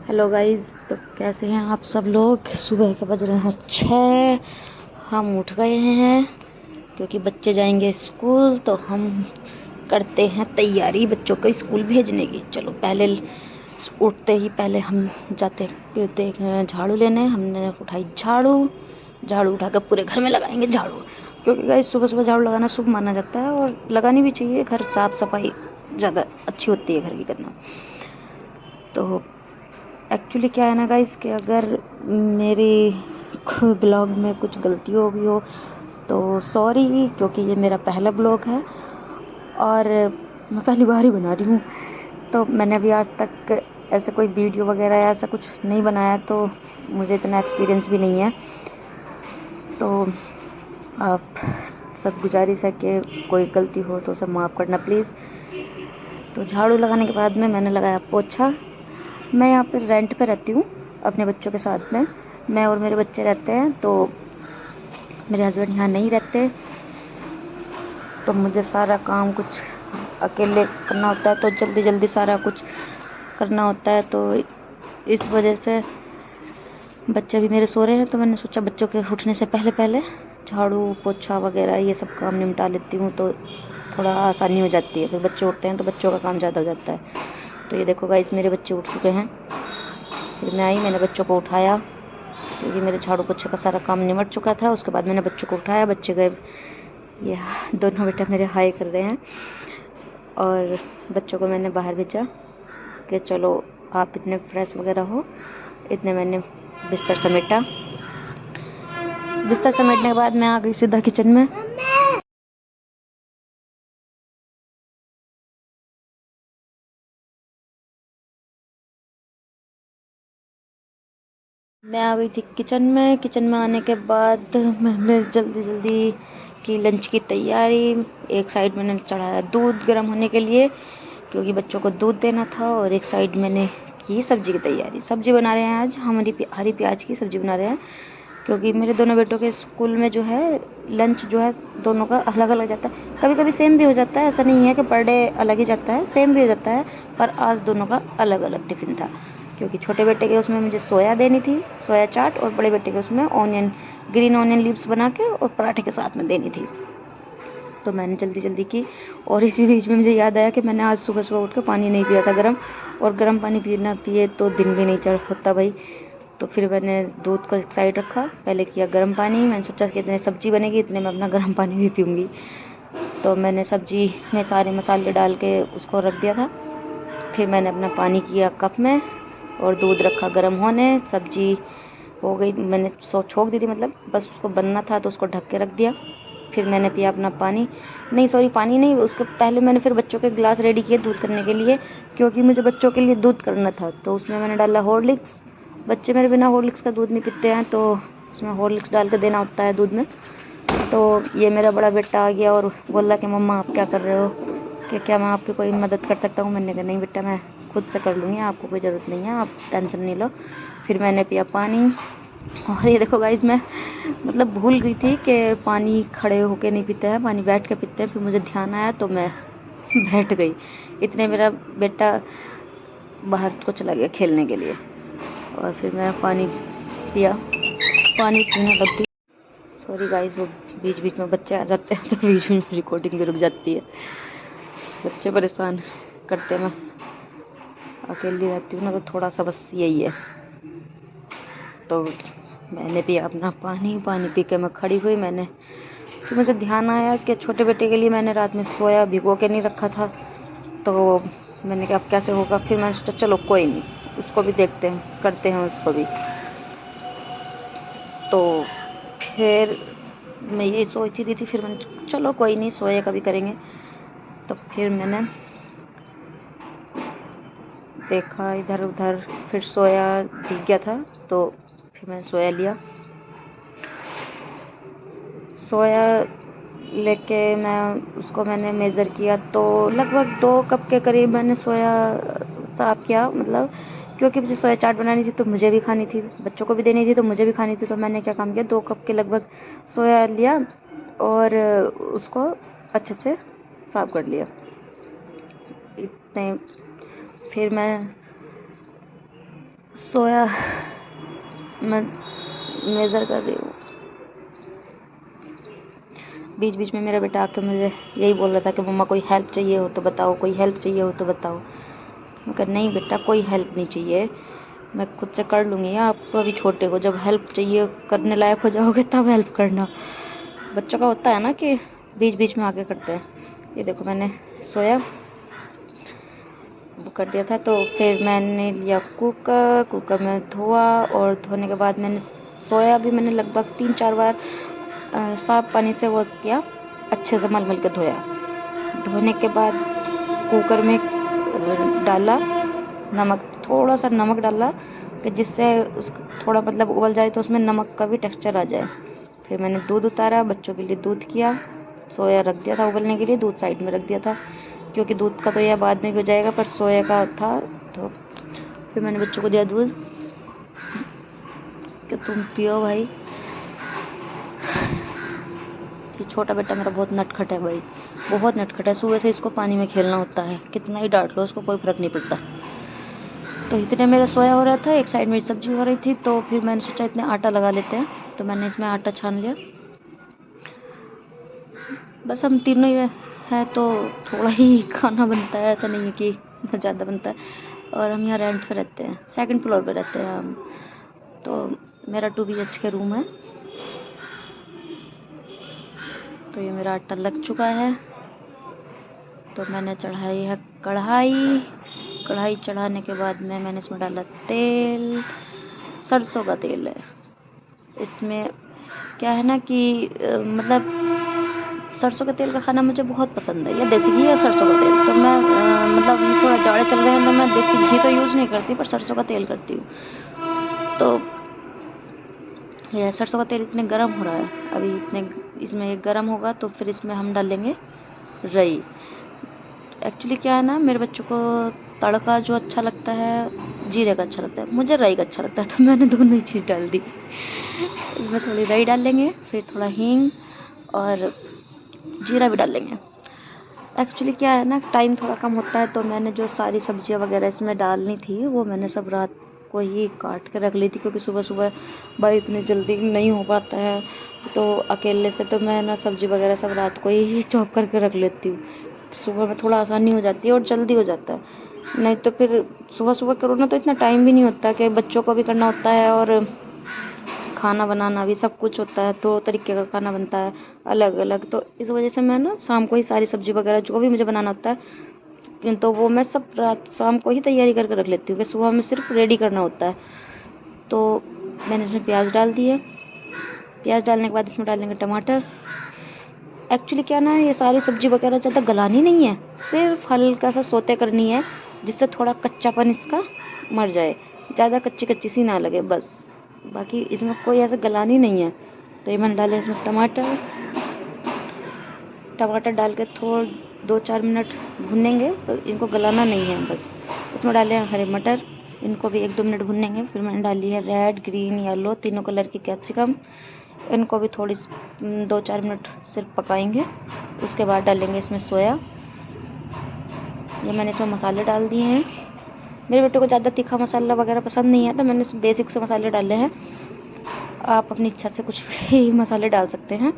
Hello guys, तो कैसे हैं आप सब लोग। सुबह के बज रहे हैं 6। हम उठ गए हैं क्योंकि बच्चे जाएंगे स्कूल, तो हम करते हैं तैयारी बच्चों को स्कूल भेजने की। चलो पहले उठते ही पहले हम जाते पीते हैं झाड़ू लेने। हमने उठाई झाड़ू। झाड़ू उठा कर पूरे घर में लगाएंगे झाड़ू, क्योंकि गाइस सुबह सुबह झाड़ू लगाना शुभ माना जाता है और लगानी भी चाहिए। घर साफ सफाई ज़्यादा अच्छी होती है घर की करना। तो एक्चुअली क्या है ना गाइस, कि अगर मेरी ब्लॉग में कुछ गलती हो गई हो तो सॉरी, क्योंकि ये मेरा पहला ब्लॉग है और मैं पहली बार ही बना रही हूँ। तो मैंने अभी आज तक ऐसे कोई वीडियो वगैरह या ऐसा कुछ नहीं बनाया, तो मुझे इतना एक्सपीरियंस भी नहीं है। तो आप सब गुजारिश है कि कोई गलती हो तो सब माफ़ करना प्लीज़। तो झाड़ू लगाने के बाद में मैंने लगाया पोछा। मैं यहाँ पर रेंट पे रहती हूँ अपने बच्चों के साथ में। मैं और मेरे बच्चे रहते हैं, तो मेरे हस्बैंड यहाँ नहीं रहते, तो मुझे सारा काम कुछ अकेले करना होता है, तो जल्दी जल्दी सारा कुछ करना होता है। तो इस वजह से बच्चे भी मेरे सो रहे हैं, तो मैंने सोचा बच्चों के उठने से पहले पहले झाड़ू पोछा वगैरह ये सब काम निपटा लेती हूँ, तो थोड़ा आसानी हो जाती है। फिर बच्चे उठते हैं तो बच्चों का काम ज़्यादा हो जाता है। तो ये देखो गाइस, मेरे बच्चे उठ चुके हैं। फिर मैं आई, मैंने बच्चों को उठाया क्योंकि मेरे झाड़ू पोछे का सारा काम निमट चुका था। उसके बाद मैंने बच्चों को उठाया, बच्चे गए। ये दोनों बेटा मेरे हाई कर रहे हैं और बच्चों को मैंने बाहर भेजा कि चलो आप इतने फ्रेश वगैरह हो। इतने मैंने बिस्तर समेटा। बिस्तर समेटने के बाद मैं आ गई सीधा किचन में। मैं आ गई थी किचन में। किचन में आने के बाद मैंने जल्दी जल्दी की लंच की तैयारी। एक साइड मैंने चढ़ाया दूध गर्म होने के लिए, क्योंकि बच्चों को दूध देना था, और एक साइड मैंने की सब्जी की तैयारी। सब्जी बना रहे हैं आज, हमारी हरी प्याज की सब्जी बना रहे हैं, क्योंकि मेरे दोनों बेटों के स्कूल में जो है लंच जो है दोनों का अलग अलग जाता है। कभी कभी सेम भी हो जाता है, ऐसा नहीं है कि पर डे अलग ही जाता है, सेम भी हो जाता है। पर आज दोनों का अलग अलग टिफ़िन था, क्योंकि छोटे बेटे के उसमें मुझे सोया देनी थी, सोया चाट, और बड़े बेटे के उसमें ऑनियन, ग्रीन ऑनियन लीव्स बना के और पराठे के साथ में देनी थी। तो मैंने जल्दी जल्दी की। और इसी बीच में मुझे याद आया कि मैंने आज सुबह सुबह उठ के पानी नहीं पिया था गर्म, और गर्म पानी पीना पिए तो दिन भी नहीं चढ़ होता भाई। तो फिर मैंने दूध को एक साइड रखा, पहले किया गर्म पानी। मैंने सोचा कि इतने सब्जी बनेगी, इतने में अपना गर्म पानी भी पीऊँगी। तो मैंने सब्जी में सारे मसाले डाल के उसको रख दिया था। फिर मैंने अपना पानी किया कप में और दूध रखा गर्म होने। सब्जी हो गई, मैंने छोंक दी थी, मतलब बस उसको बनना था, तो उसको ढक के रख दिया। फिर मैंने पिया अपना पानी, नहीं सॉरी पानी नहीं, उसके पहले मैंने फिर बच्चों के गिलास रेडी किए दूध करने के लिए, क्योंकि मुझे बच्चों के लिए दूध करना था। तो उसमें मैंने डाला हॉर्लिक्स। बच्चे मेरे बिना हॉर्लिक्स का दूध नहीं पीते हैं, तो उसमें हॉर्लिक्स डाल कर देना होता है दूध में। तो ये मेरा बड़ा बेटा आ गया और बोला कि मम्मा आप क्या कर रहे हो, कि क्या मैं आपकी कोई मदद कर सकता हूँ। मैंने कहा नहीं बेटा, मैं खुद से कर लूँगी, आपको कोई ज़रूरत नहीं है, आप टेंशन नहीं लो। फिर मैंने पिया पानी। और ये देखो गाइस, मैं मतलब भूल गई थी कि पानी खड़े होके नहीं पीते हैं, पानी बैठ के पीते हैं। फिर मुझे ध्यान आया तो मैं बैठ गई। इतने मेरा बेटा बाहर को चला गया खेलने के लिए, और फिर मैं पानी पिया, पानी पीने लग गई। सॉरी गाइस, वो बीच बीच में बच्चे आ जाते हैं तो बीच में रिकॉर्डिंग भी रुक जाती है। बच्चे परेशान करते हैं, मैं अकेली रहती हूँ ना, तो थोड़ा सा बस यही है। तो मैंने पिया अपना पानी। पानी पी के मैं खड़ी हुई। फिर मुझे ध्यान आया कि छोटे बेटे के लिए मैंने रात में सोया भिगो के नहीं रखा था, तो मैंने कहा अब कैसे होगा। फिर मैंने सोचा चलो कोई नहीं, उसको भी देखते हैं, करते हैं उसको भी। तो फिर मैं ये सोच रही थी, फिर मैंने चलो कोई नहीं, सोया कभी करेंगे। तो फिर मैंने देखा इधर उधर, फिर सोया दिख गया था, तो फिर मैंने सोया लिया। सोया लेके मैंने मेज़र किया, तो लगभग 2 कप के करीब मैंने सोया साफ़ किया। मतलब क्योंकि मुझे सोया चाट बनानी थी, तो मुझे भी खानी थी, बच्चों को भी देनी थी, तो मुझे भी खानी थी। तो मैंने क्या काम किया, 2 कप के लगभग सोया लिया और उसको अच्छे से साफ़ कर लिया। इतने फिर मैं सोया मैं मेज़र कर रही हूँ। बीच बीच में मेरा बेटा आके मुझे यही बोल रहा था कि मम्मा कोई हेल्प चाहिए हो तो बताओ, कोई हेल्प चाहिए हो तो बताओ। मैं कहा नहीं बेटा, कोई हेल्प नहीं चाहिए, मैं खुद से कर लूँगी, आप अभी छोटे हो, जब हेल्प चाहिए करने लायक हो जाओगे तब हेल्प करना। बच्चों का होता है ना कि बीच बीच में आके करते हैं। ये देखो मैंने सोया वो कर दिया था, तो फिर मैंने लिया कुकर में धोआ, और धोने के बाद मैंने सोया भी मैंने लगभग 3-4 बार साफ पानी से वॉश किया, अच्छे से मल के धोया। धोने के बाद कुकर में डाला नमक, थोड़ा सा नमक डाला कि जिससे उसका थोड़ा मतलब उबल जाए तो उसमें नमक का भी टेक्सचर आ जाए। फिर मैंने दूध उतारा, बच्चों के लिए दूध किया, सोया रख दिया था उबलने के लिए, दूध साइड में रख दिया था क्योंकि दूध का तो यह बाद में भी हो जाएगा, पर सोया का था। तो फिर मैंने बच्चों को दिया दूध कि तुम पियो भाई। ये छोटा बेटा मेरा बहुत नटखट है भाई, बहुत नटखट है। सुबह से इसको पानी में खेलना होता है, कितना ही डांट लो उसको कोई फर्क नहीं पड़ता। तो इतने मेरा सोया हो रहा था, एक साइड मेरी सब्जी हो रही थी, तो फिर मैंने सोचा इतने आटा लगा लेते हैं, तो मैंने इसमें आटा छान लिया। बस हम तीनों ही हैं तो थोड़ा ही खाना बनता है, ऐसा नहीं है कि ज़्यादा बनता है। और हम यहाँ रेंट पे रहते हैं, 2nd फ्लोर पे रहते हैं हम। तो मेरा 2 BHK रूम है। तो ये मेरा आटा लग चुका है, तो मैंने चढ़ाई है कढ़ाई चढ़ाने के बाद में मैंने इसमें डाला तेल, सरसों का तेल है। इसमें क्या है ना कि मतलब सरसों के तेल का खाना मुझे बहुत पसंद है, या देसी घी या सरसों का तेल। तो मैं मतलब थोड़ा जाड़े चल रहे हैं तो मैं देसी घी तो यूज़ नहीं करती, पर सरसों का तेल करती हूँ। तो यह सरसों का तेल इतने गर्म हो रहा है अभी, इतने इसमें ये गर्म होगा तो फिर इसमें हम डालेंगे रई। एक्चुअली क्या है ना, मेरे बच्चों को तड़का जो अच्छा लगता है जीरे का अच्छा लगता है, मुझे राई का अच्छा लगता है, तो मैंने दोनों ही चीज़ डाल दी। इसमें थोड़ी राई डाल लेंगे, फिर थोड़ा हींग और जीरा भी डाल लेंगे। एक्चुअली क्या है ना, टाइम थोड़ा कम होता है, तो मैंने जो सारी सब्जियां वगैरह इसमें डालनी थी वो मैंने सब रात को ही काट के रख ली थी, क्योंकि सुबह सुबह भाई इतनी जल्दी नहीं हो पाता है, तो अकेले से तो मैं ना सब्जी वगैरह सब रात को ही चॉप करके रख लेती हूँ। सुबह में थोड़ा आसानी हो जाती है और जल्दी हो जाता है, नहीं तो फिर सुबह सुबह करो ना तो इतना टाइम भी नहीं होता, कि बच्चों को भी करना होता है और खाना बनाना भी सब कुछ होता है, तो तरीके का खाना बनता है अलग अलग। तो इस वजह से मैं ना शाम को ही सारी सब्जी वगैरह जो भी मुझे बनाना होता है, तो वो मैं सब रात शाम को ही तैयारी करके रख लेती हूँ कि सुबह में सिर्फ रेडी करना होता है। तो मैंने इसमें प्याज डाल दिए, प्याज डालने के बाद इसमें डालेंगे टमाटर। एक्चुअली क्या ना, ये सारी सब्जी वगैरह ज़्यादा गलानी नहीं है, सिर्फ हल्का सा सोते करनी है, जिससे थोड़ा कच्चापन इसका मर जाए, ज़्यादा कच्ची कच्ची सी ना लगे बस। बाकी इसमें कोई ऐसा गलानी नहीं है। तो ये मैंने डाले इसमें टमाटर डाल के थोड़ा 2-4 मिनट भुनेंगे, तो इनको गलाना नहीं है बस। इसमें डाले हैं हरे मटर, इनको भी 1-2 मिनट भुनेंगे। फिर मैंने डाली है रेड, ग्रीन, येलो तीनों कलर की कैप्सिकम, इनको भी थोड़ी 2-4 मिनट सिर्फ पकाएंगे। उसके बाद डालेंगे इसमें सोया। ये मैंने इसमें मसाले डाल दिए हैं। मेरे बेटे को ज़्यादा तीखा मसाला वगैरह पसंद नहीं है, तो मैंने बेसिक से मसाले डाले हैं, आप अपनी इच्छा से कुछ भी मसाले डाल सकते हैं।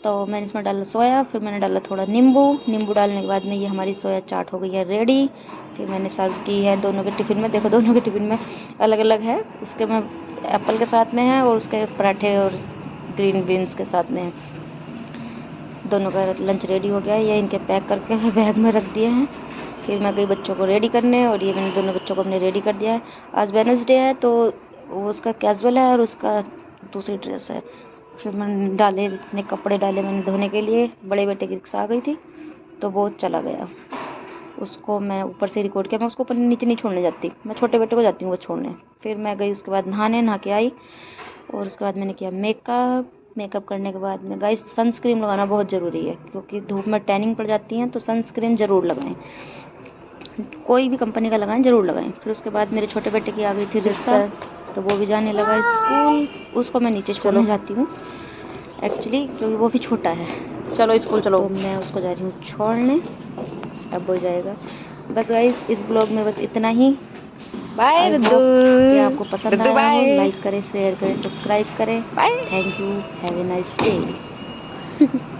तो मैंने इसमें डाला सोया, फिर मैंने डाला थोड़ा नींबू डालने के बाद में ये हमारी सोया चाट हो गई है रेडी। फिर मैंने सर्व की है दोनों के टिफ़िन में, देखो दोनों के टिफ़िन में अलग अलग है, उसके में एप्पल के साथ में है और उसके पराठे और ग्रीन बीन्स के साथ में है। दोनों का लंच रेडी हो गया है, ये इनके पैक करके बैग में रख दिए हैं। फिर मैं गई बच्चों को रेडी करने, और ये मैंने दोनों बच्चों को अपने रेडी कर दिया है। आज वेडनेसडे है, तो वो उसका कैजुअल है और उसका दूसरी ड्रेस है। फिर मैंने डाले, इतने कपड़े डाले मैंने धोने के लिए। बड़े बेटे की रिक्शा आ गई थी तो वो चला गया, उसको मैं ऊपर से रिकॉर्ड किया। मैं उसको ऊपर नीचे नहीं छोड़ने जाती, मैं छोटे बेटे को जाती हूँ वो छोड़ने। फिर मैं गई उसके बाद नहा के आई, और उसके बाद मैंने किया मेकअप करने के बाद में गाइस सनस्क्रीन लगाना बहुत ज़रूरी है, क्योंकि धूप में टैनिंग पड़ जाती है, तो सनस्क्रीन ज़रूर लगाएं, कोई भी कंपनी का लगाएं, ज़रूर लगाएं। फिर उसके बाद मेरे छोटे बेटे की आ गई थी रिक्शा, तो वो भी जाने लगा स्कूल। उसको मैं नीचे छोड़ने जाती हूँ एक्चुअली, क्योंकि वो भी छोटा है। चलो स्कूल चलो, तो मैं उसको जा रही हूँ छोड़ने, अब हो जाएगा। बस गाइस इस ब्लॉग में बस इतना ही। बाय रुद्दू। ये आपको पसंद रुद्दू आया हो, बाय। लाइक करें, शेयर करें, सब्सक्राइब करें। Bye. Thank you, have a nice day.